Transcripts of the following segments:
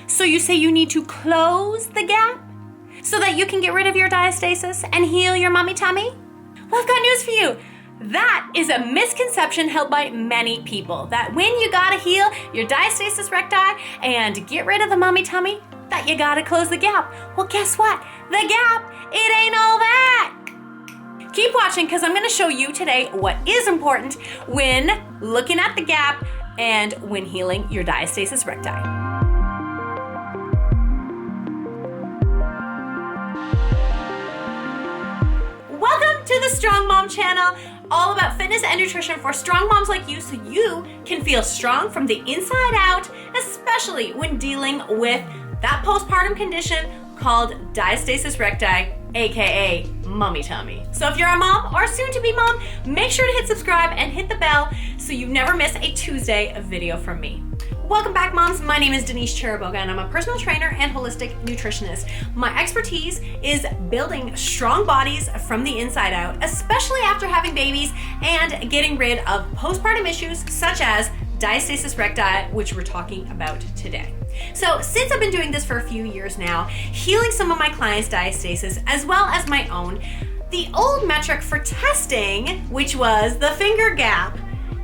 So you say you need to close the gap so that you can get rid of your diastasis and heal your mommy tummy? Well, I've got news for you. That is a misconception held by many people, that when you gotta heal your diastasis recti and get rid of the mommy tummy, that you gotta close the gap. Well, guess what? The gap, it ain't all that. Keep watching, because I'm gonna show you today what is important when looking at the gap and when healing your diastasis recti. Welcome to the Strong Mom channel, all about fitness and nutrition for strong moms like you, so you can feel strong from the inside out, especially when dealing with that postpartum condition called diastasis recti, aka mommy tummy. So if you're a mom or soon to be mom, make sure to hit subscribe and hit the bell so you never miss a Tuesday video from me. Welcome back, moms. My name is Denise Cheriboga and I'm a personal trainer and holistic nutritionist. My expertise is building strong bodies from the inside out, especially after having babies and getting rid of postpartum issues such as diastasis recti, which we're talking about today. So since I've been doing this for a few years now, healing some of my clients' diastasis as well as my own, the old metric for testing, which was the finger gap,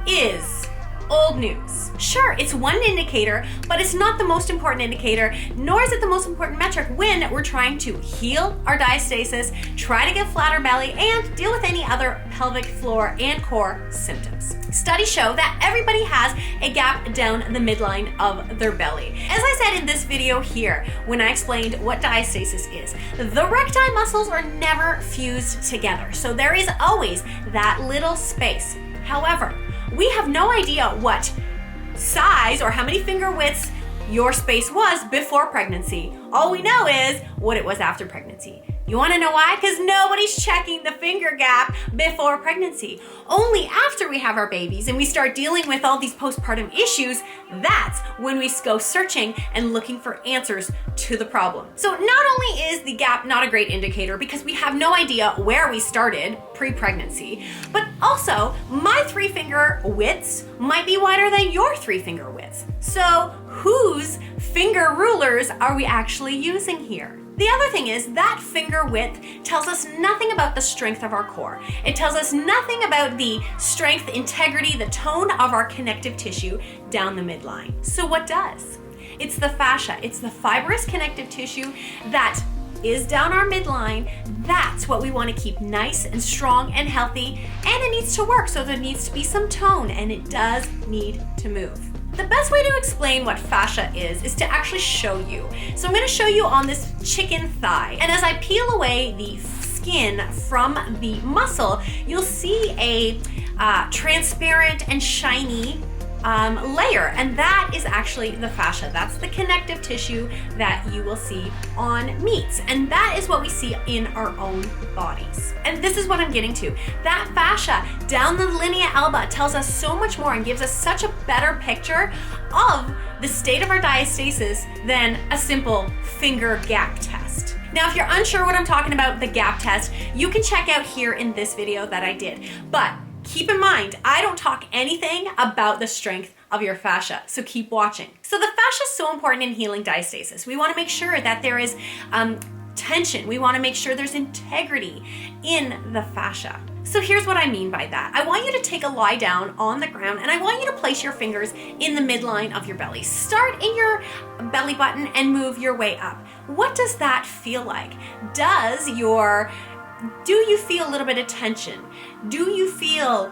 is old news. Sure, it's one indicator, but it's not the most important indicator, nor is it the most important metric when we're trying to heal our diastasis, try to get flatter belly, and deal with any other pelvic floor and core symptoms. Studies show that everybody has a gap down the midline of their belly. As I said in this video here, when I explained what diastasis is, the recti muscles are never fused together, so there is always that little space. However, we have no idea what size or how many finger widths your space was before pregnancy. All we know is what it was after pregnancy. You wanna know why? Because nobody's checking the finger gap before pregnancy. Only after we have our babies and we start dealing with all these postpartum issues, that's when we go searching and looking for answers to the problem. So not only is the gap not a great indicator because we have no idea where we started pre-pregnancy, but also my 3-finger widths might be wider than your 3-finger widths. So whose finger rulers are we actually using here? The other thing is that finger width tells us nothing about the strength of our core. It tells us nothing about the strength, integrity, the tone of our connective tissue down the midline. So what does? It's the fascia. It's the fibrous connective tissue that is down our midline. That's what we want to keep nice and strong and healthy, and it needs to work, so there needs to be some tone, and it does need to move. The best way to explain what fascia is to actually show you. So I'm going to show you on this chicken thigh. And as I peel away the skin from the muscle, you'll see a transparent and shiny layer, and that is actually the fascia. That's the connective tissue that you will see on meats, and that is what we see in our own bodies. And this is what I'm getting to. That fascia down the linea alba tells us so much more and gives us such a better picture of the state of our diastasis than a simple finger gap test. Now, if you're unsure what I'm talking about, the gap test, you can check out here in this video that I did. But keep in mind, I don't talk anything about the strength of your fascia, so keep watching. So the fascia is so important in healing diastasis. We want to make sure that there is tension. We want to make sure there's integrity in the fascia. So here's what I mean by that. I want you to take a lie down on the ground and I want you to place your fingers in the midline of your belly. Start in your belly button and move your way up. What does that feel like? Do you feel a little bit of tension? Do you feel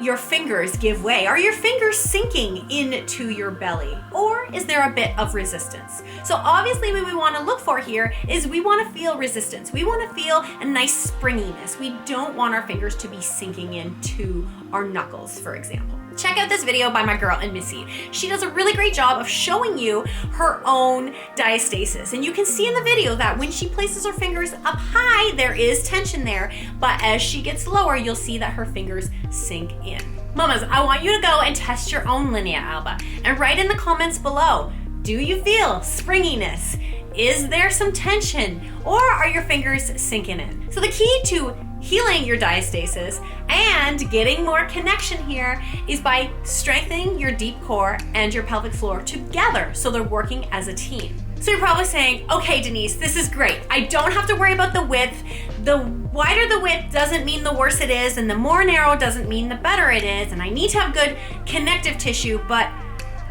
your fingers give way? Are your fingers sinking into your belly? Or is there a bit of resistance? So obviously what we want to look for here is we want to feel resistance. We want to feel a nice springiness. We don't want our fingers to be sinking into our knuckles, for example. Check out this video by my girl Missy. She does a really great job of showing you her own diastasis. And you can see in the video that when she places her fingers up high, there is tension there. But as she gets lower, you'll see that her fingers sink in. Mamas, I want you to go and test your own linea alba and write in the comments below, do you feel springiness? Is there some tension? Or are your fingers sinking in? So the key to healing your diastasis and getting more connection here is by strengthening your deep core and your pelvic floor together so they're working as a team. So you're probably saying, okay, Denise, this is great. I don't have to worry about the width. The wider the width doesn't mean the worse it is, and the more narrow doesn't mean the better it is, and I need to have good connective tissue, but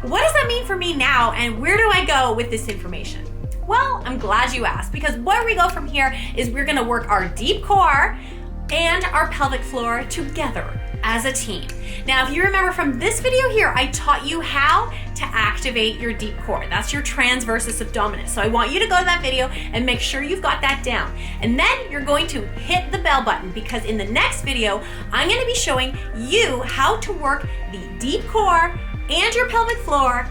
what does that mean for me now, and where do I go with this information? Well, I'm glad you asked, because where we go from here is we're gonna work our deep core and our pelvic floor together as a team. Now, if you remember from this video here, I taught you how to activate your deep core. That's your transversus abdominis. So I want you to go to that video and make sure you've got that down. And then you're going to hit the bell button, because in the next video, I'm gonna be showing you how to work the deep core and your pelvic floor,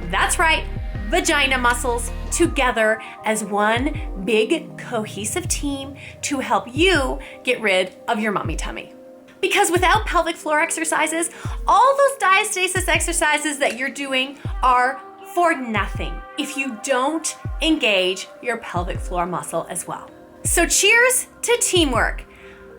that's right, vagina muscles, together as one big cohesive team to help you get rid of your mommy tummy. Because without pelvic floor exercises, all those diastasis exercises that you're doing are for nothing if you don't engage your pelvic floor muscle as well. So cheers to teamwork.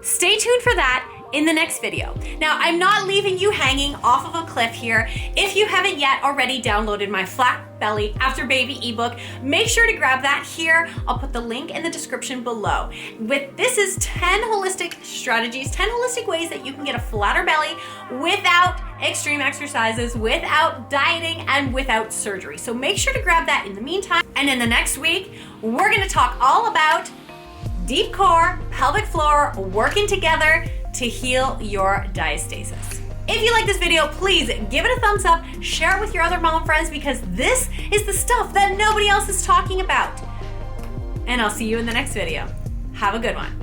Stay tuned for that in the next video. Now, I'm not leaving you hanging off of a cliff here. If you haven't yet already downloaded my Flat Belly After Baby ebook, make sure to grab that here. I'll put the link in the description below. This is 10 holistic strategies, 10 holistic ways that you can get a flatter belly without extreme exercises, without dieting, and without surgery. So make sure to grab that in the meantime. And in the next week, we're gonna talk all about deep core, pelvic floor, working together to heal your diastasis. If you like this video, please give it a thumbs up, share it with your other mom friends, because this is the stuff that nobody else is talking about. And I'll see you in the next video. Have a good one.